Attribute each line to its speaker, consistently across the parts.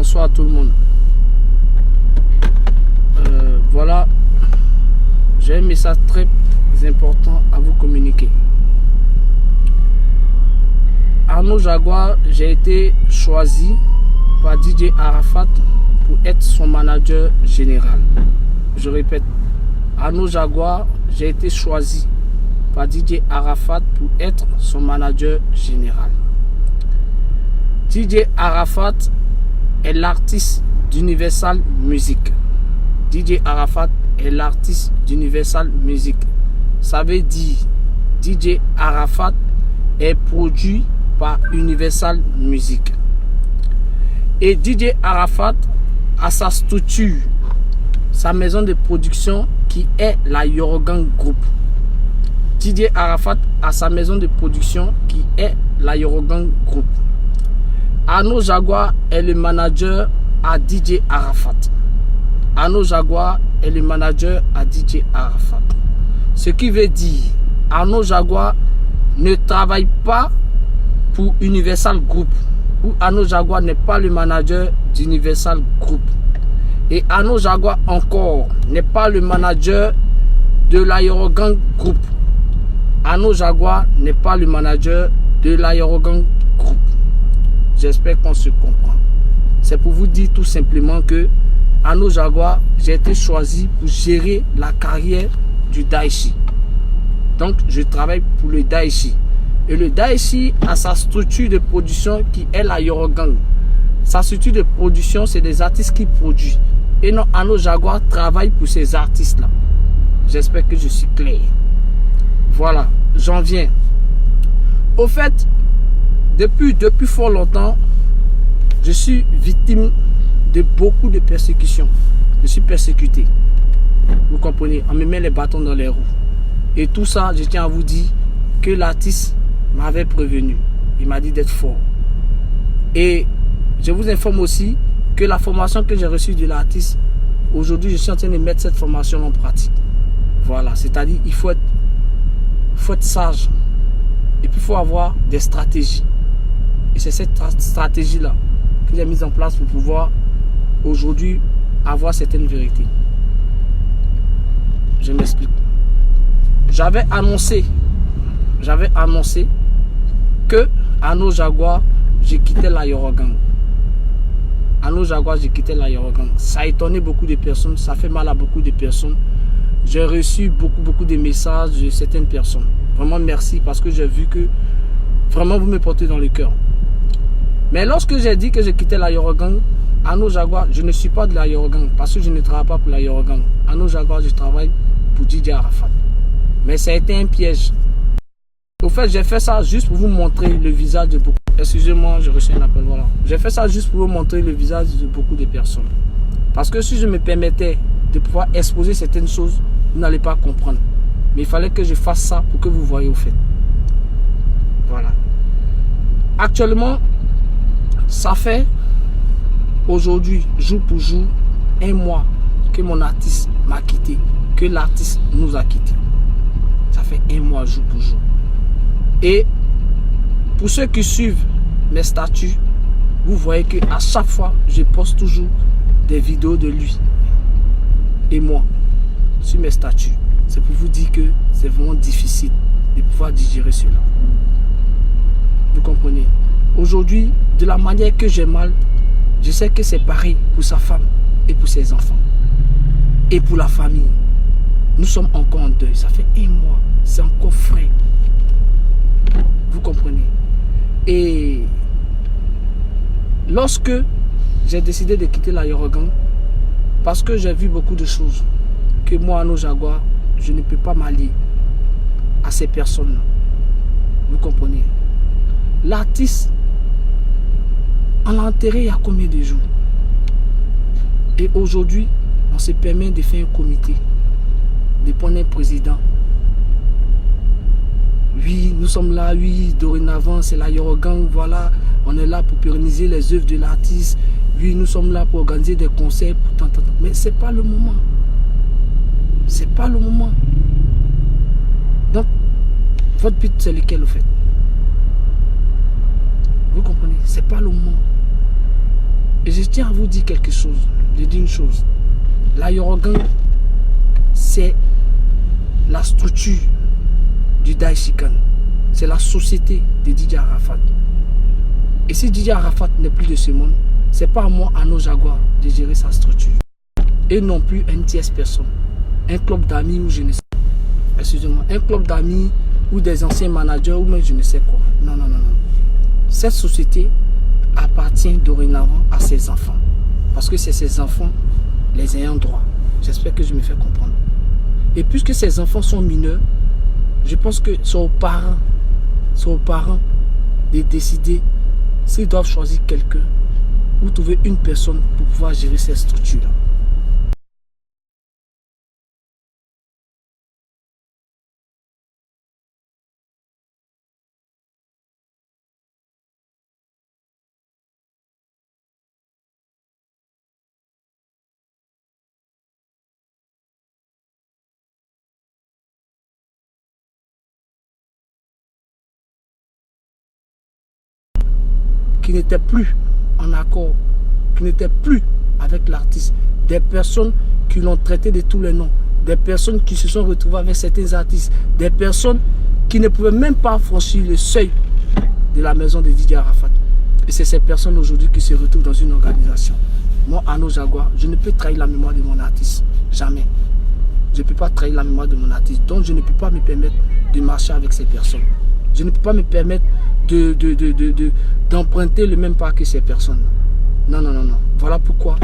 Speaker 1: Bonsoir à tout le monde. Voilà, j'ai un message très important à vous communiquer. Arnaud Jaguar, j'ai été choisi par DJ Arafat pour être son manager général. Je répète, Arnaud Jaguar, j'ai été choisi par DJ Arafat pour être son manager général. DJ Arafat est l'artiste d'Universal Music. DJ Arafat est l'artiste d'Universal Music. Ça veut dire DJ Arafat est produit par Universal Music. Et DJ Arafat a sa structure, sa maison de production qui est la Yorogan Group. DJ Arafat a sa maison de production qui est la Yorogan Group. Arnaud Jaguar est le manager à DJ Arafat. Arnaud Jaguar est le manager à DJ Arafat. Ce qui veut dire Arnaud Jaguar ne travaille pas pour Universal Group. Ou Arnaud Jaguar n'est pas le manager d'Universal Group. Et Arnaud Jaguar encore n'est pas le manager de l'Aerogang Group. Arnaud Jaguar n'est pas le manager de l'Aerogang Group. J'espère qu'on se comprend. C'est pour vous dire tout simplement que Arnaud Jaguar, j'ai été choisi pour gérer la carrière du Daichi. Donc, je travaille pour le Daichi. Et le Daichi a sa structure de production qui est la Yorogang. Sa structure de production, c'est des artistes qui produisent. Et non, Arnaud Jaguar travaille pour ces artistes-là. J'espère que je suis clair. Voilà, j'en viens. Au fait, depuis fort longtemps, je suis victime de beaucoup de persécutions. Je suis persécuté. Vous comprenez? On me met les bâtons dans les roues. Et tout ça, je tiens à vous dire que l'artiste m'avait prévenu. Il m'a dit d'être fort. Et je vous informe aussi que la formation que j'ai reçue de l'artiste, aujourd'hui, je suis en train de mettre cette formation en pratique. Voilà, c'est-à-dire il faut être sage. Et puis il faut avoir des stratégies. Et c'est cette stratégie-là que j'ai mise en place pour pouvoir aujourd'hui avoir certaines vérités. Je m'explique. J'avais annoncé que Arnaud Jaguar, j'ai quitté la Yorogang. Arnaud Jaguar, j'ai quitté la Yorogang. Ça a étonné beaucoup de personnes, ça fait mal à beaucoup de personnes. J'ai reçu beaucoup de messages de certaines personnes. Vraiment merci parce que j'ai vu que vraiment vous me portez dans le cœur. Mais lorsque j'ai dit que j'ai quitté la Yorogang, Arnaud Jaguar, je ne suis pas de la Yorogang parce que je ne travaille pas pour la Yorogang. Arnaud Jaguar, je travaille pour DJ Arafat. Mais ça a été un piège. Au fait, j'ai fait ça juste pour vous montrer le visage de beaucoup. Excusez-moi, j'ai reçu un appel, voilà. J'ai fait ça juste pour vous montrer le visage de beaucoup de personnes. Parce que si je me permettais de pouvoir exposer certaines choses, vous n'allez pas comprendre. Mais il fallait que je fasse ça pour que vous voyez au fait. Voilà. Actuellement, ça fait aujourd'hui, jour pour jour, un mois que mon artiste m'a quitté, que l'artiste nous a quittés. Ça fait un mois, jour pour jour. Et pour ceux qui suivent mes statuts, vous voyez qu'à chaque fois, je poste toujours des vidéos de lui et moi sur mes statuts. C'est pour vous dire que c'est vraiment difficile de pouvoir digérer cela. Vous comprenez? Aujourd'hui, de la manière que j'ai mal, je sais que c'est pareil pour sa femme et pour ses enfants. Et pour la famille. Nous sommes encore en deuil. Ça fait un mois. C'est encore frais. Vous comprenez? Et lorsque j'ai décidé de quitter la Yorogang, parce que j'ai vu beaucoup de choses, que moi, Arnaud Jaguar, je ne peux pas m'allier à ces personnes-là. Vous comprenez? L'artiste, on l'a enterré il y a combien de jours? Et aujourd'hui, on se permet de faire un comité, de prendre un président. Oui, nous sommes là, oui, dorénavant, c'est la Yorogang, voilà, on est là pour pérenniser les œuvres de l'artiste. Oui, nous sommes là pour organiser des concerts, pour tant. Mais ce n'est pas le moment. C'est pas le moment. Donc, votre but, c'est lequel, au fait? Vous comprenez? C'est pas le moment. Et je tiens à vous dire quelque chose. Je dis une chose. La Yorogan, c'est la structure du Daishikan. C'est la société de Didier Arafat. Et si Didier Arafat n'est plus de ce monde, c'est pas à moi, à nos Jaguars, de gérer sa structure. Et non plus une tierce personne. Un club d'amis ou je ne sais pas. Excusez-moi. Un club d'amis ou des anciens managers ou même je ne sais quoi. Non, non, non, non. Cette société appartient dorénavant à ses enfants. Parce que c'est ses enfants les ayant droit. J'espère que je me fais comprendre. Et puisque ces enfants sont mineurs, je pense que c'est aux parents de décider s'ils doivent choisir quelqu'un ou trouver une personne pour pouvoir gérer cette structure-là. Qui n'étaient plus en accord, qui n'étaient plus avec l'artiste, des personnes qui l'ont traité de tous les noms, des personnes qui se sont retrouvées avec certains artistes, des personnes qui ne pouvaient même pas franchir le seuil de la maison de Didier Arafat. Et c'est ces personnes aujourd'hui qui se retrouvent dans une organisation. Moi, Arnaud Jaguar, je ne peux trahir la mémoire de mon artiste. Jamais. Je ne peux pas trahir la mémoire de mon artiste. Donc, je ne peux pas me permettre de marcher avec ces personnes. Je ne peux pas me permettre d'emprunter le même pas que ces personnes. Non, non, non, non. Voilà pourquoi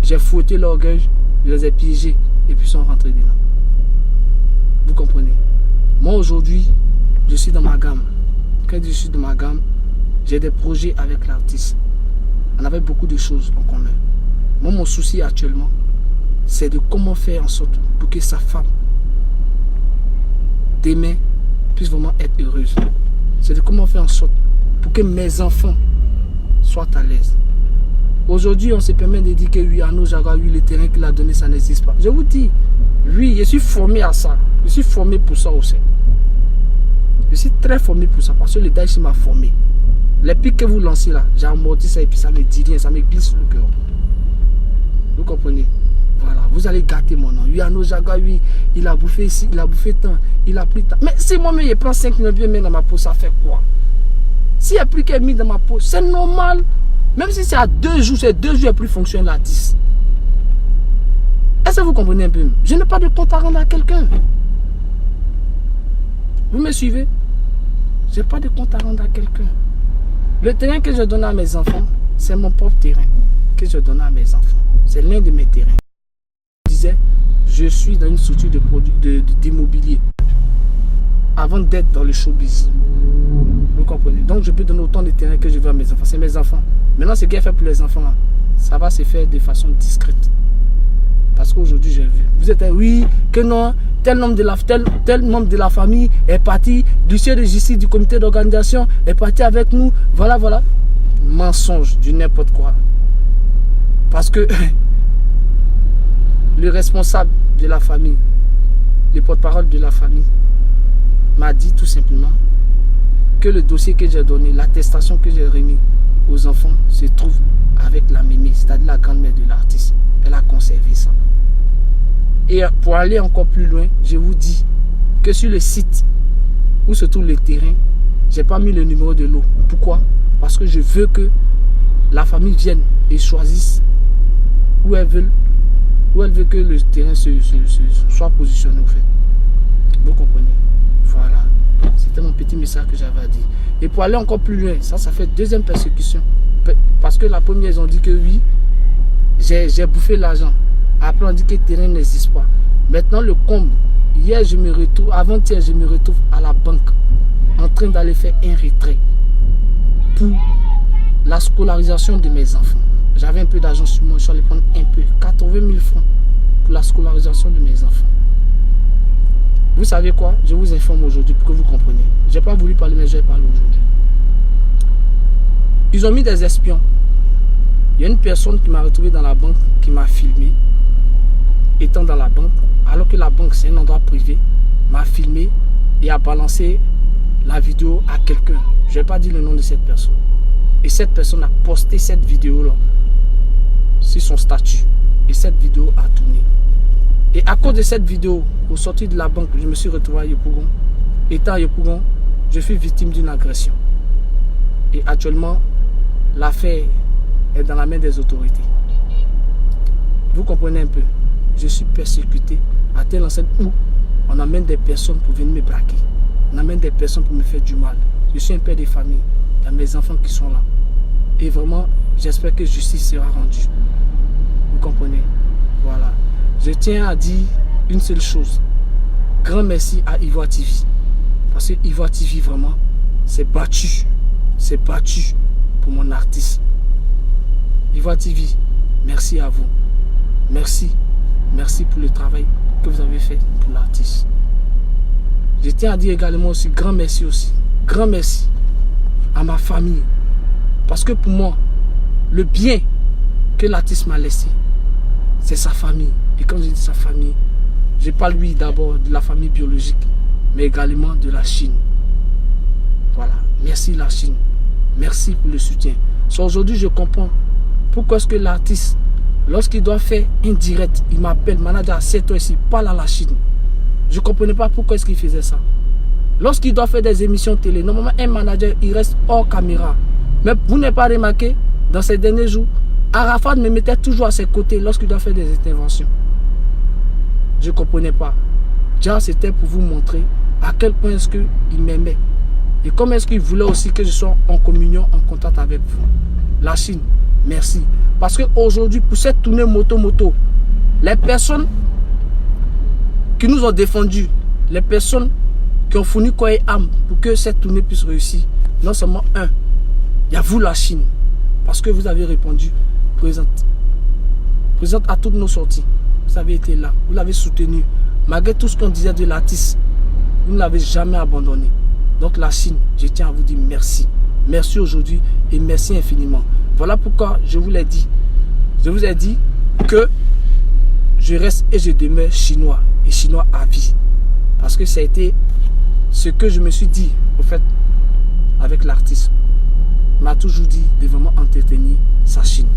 Speaker 1: j'ai fouetté l'orgueil, je les ai piégés et puis sont rentrés dedans. Vous comprenez? Moi aujourd'hui, je suis dans ma gamme. Quand je suis dans ma gamme, j'ai des projets avec l'artiste. On avait beaucoup de choses en commun. Moi, mon souci actuellement, c'est de comment faire en sorte pour que sa femme, demain, puisse vraiment être heureuse. C'est de comment faire en sorte pour que mes enfants soient à l'aise. Aujourd'hui, on se permet de dire que oui, Arnaud Jaguar, oui, le terrain qu'il a donné, ça n'existe pas. Je vous dis, oui, je suis formé à ça. Je suis formé pour ça aussi. Je suis très formé pour ça parce que le Daesh m'a formé. Les pics que vous lancez là, j'ai amorti ça et puis ça me dit rien, ça me glisse sur le cœur. Vous comprenez? Voilà, vous allez gâter mon nom. Oui, Arnaud Jaguar, oui, il a bouffé ici, il a bouffé tant, il a pris tant. Mais si moi-même, je prends 5 millions bien dans ma peau, ça fait quoi? S'il n'y a plus qu'un mis dans ma peau, c'est normal. Même si c'est à 2 jours, c'est 2 jours et plus fonctionne l'artiste. Est-ce que vous comprenez un peu? Je n'ai pas de compte à rendre à quelqu'un. Vous me suivez? Je n'ai pas de compte à rendre à quelqu'un. Le terrain que je donne à mes enfants, c'est mon propre terrain que je donne à mes enfants. C'est l'un de mes terrains. Je disais, je suis dans une structure de produits d'immobilier avant d'être dans le showbiz. Vous comprenez? Donc je peux donner autant de terrain que je veux à mes enfants. C'est mes enfants. Maintenant, ce qui est fait pour les enfants, là, ça va se faire de façon discrète. Parce qu'aujourd'hui, j'ai vu. Vous êtes oui, que non, tel membre de la famille est parti, l'huissier de justice du comité d'organisation est parti avec nous. Voilà, voilà. Mensonge, du n'importe quoi. Parce que le responsable de la famille, le porte-parole de la famille, m'a dit tout simplement que le dossier que j'ai donné, l'attestation que j'ai remis aux enfants se trouve avec la mémé, c'est-à-dire la grand-mère de l'artiste. Elle a conservé ça. Et pour aller encore plus loin, je vous dis que sur le site où se trouve le terrain, je n'ai pas mis le numéro de l'eau. Pourquoi? Parce que je veux que la famille vienne et choisisse où elle veut que le terrain soit positionné au fait. Vous comprenez? Voilà. C'était mon petit message que j'avais à dire. Et pour aller encore plus loin, ça fait deuxième persécution. Parce que la première, ils ont dit que oui, j'ai bouffé l'argent. Après, on dit que le terrain n'existe pas. Maintenant, le comble. Hier, je me retrouve, avant-hier, je me retrouve à la banque en train d'aller faire un retrait pour la scolarisation de mes enfants. J'avais un peu d'argent sur moi, je suis allé prendre un peu, 80 000 francs pour la scolarisation de mes enfants. Vous savez quoi? Je vous informe aujourd'hui pour que vous compreniez. Je n'ai pas voulu parler, mais je vais parler aujourd'hui. Ils ont mis des espions. Il y a une personne qui m'a retrouvé dans la banque, qui m'a filmé, étant dans la banque, alors que la banque c'est un endroit privé, m'a filmé et a balancé la vidéo à quelqu'un. Je ne vais pas dire le nom de cette personne. Et cette personne a posté cette vidéo-là sur son statut. Et cette vidéo a tourné. Et à cause de cette vidéo, au sortir de la banque, je me suis retrouvé à Yopougon. Étant à Yopougon, je suis victime d'une agression. Et actuellement, l'affaire est dans la main des autorités. Vous comprenez un peu? Je suis persécuté à telle enseigne où on amène des personnes pour venir me braquer. On amène des personnes pour me faire du mal. Je suis un père de famille. Il y a mes enfants qui sont là. Et vraiment, j'espère que justice sera rendue. Vous comprenez? Voilà. Je tiens à dire une seule chose. Grand merci à Ivoire TV. Parce que Ivoire TV, vraiment, s'est battu. S'est battu pour mon artiste. Ivoire TV, merci à vous. Merci. Merci pour le travail que vous avez fait pour l'artiste. Je tiens à dire également aussi, grand merci aussi. Grand merci à ma famille. Parce que pour moi, le bien que l'artiste m'a laissé, c'est sa famille. Et quand je dis sa famille, je parle lui d'abord de la famille biologique, mais également de la Chine. Voilà. Merci la Chine. Merci pour le soutien. Aujourd'hui, je comprends pourquoi est-ce que l'artiste, lorsqu'il doit faire un direct, il m'appelle, manager, assieds-toi ici, parle à la Chine. Je ne comprenais pas pourquoi est-ce qu'il faisait ça. Lorsqu'il doit faire des émissions télé, normalement un manager, il reste hors caméra. Mais vous n'avez pas remarqué, dans ces derniers jours, Arafat me mettait toujours à ses côtés lorsqu'il doit faire des interventions. Je ne comprenais pas. Déjà, c'était pour vous montrer à quel point est-ce qu'il m'aimait. Et comment est-ce qu'il voulait aussi que je sois en communion, en contact avec vous. La Chine, merci. Parce qu'aujourd'hui, pour cette tournée moto-moto, les personnes qui nous ont défendus, les personnes qui ont fourni corps et âme pour que cette tournée puisse réussir, non seulement un, il y a vous la Chine, parce que vous avez répondu présente. Présente à toutes nos sorties. Vous avez été là, vous l'avez soutenu. Malgré tout ce qu'on disait de l'artiste, vous ne l'avez jamais abandonné. Donc la Chine, je tiens à vous dire merci. Merci aujourd'hui et merci infiniment. Voilà pourquoi je vous l'ai dit. Je vous ai dit que je reste et je demeure chinois. Et chinois à vie. Parce que ça a été ce que je me suis dit, au fait, avec l'artiste. Il m'a toujours dit de vraiment entretenir sa Chine.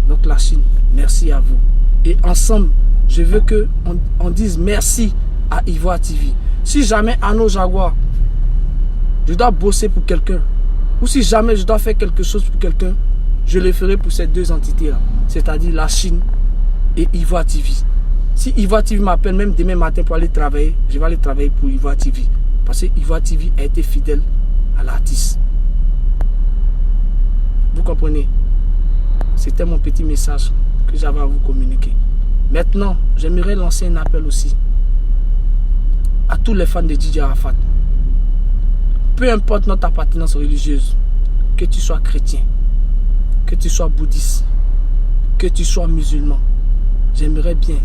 Speaker 1: Donc la Chine, merci à vous. Et ensemble, je veux qu'on dise merci à Ivoire TV. Si jamais Arnaud Jaguar, je dois bosser pour quelqu'un, ou si jamais je dois faire quelque chose pour quelqu'un, je le ferai pour ces deux entités-là. C'est-à-dire la Chine et Ivoire TV. Si Ivoire TV m'appelle même demain matin pour aller travailler, je vais aller travailler pour Ivoire TV. Parce que Ivoire TV a été fidèle à l'artiste. Vous comprenez? C'était mon petit message que j'avais à vous communiquer. Maintenant, j'aimerais lancer un appel aussi à tous les fans de DJ Arafat. Peu importe notre appartenance religieuse, que tu sois chrétien, que tu sois bouddhiste, que tu sois musulman, j'aimerais bien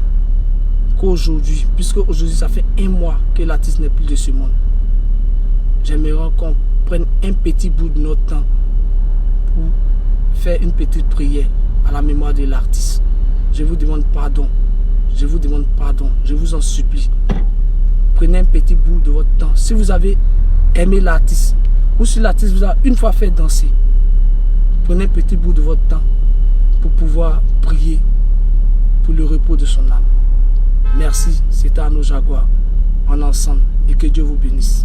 Speaker 1: qu'aujourd'hui, puisque aujourd'hui ça fait un mois que l'artiste n'est plus de ce monde, j'aimerais qu'on prenne un petit bout de notre temps pour faire une petite prière à la mémoire de l'artiste. Je vous demande pardon. Je vous demande pardon. Je vous en supplie. Prenez un petit bout de votre temps. Si vous avez aimé l'artiste, ou si l'artiste vous a une fois fait danser, prenez un petit bout de votre temps pour pouvoir prier pour le repos de son âme. Merci. C'était Arnaud Jaguar. En ensemble. Et que Dieu vous bénisse.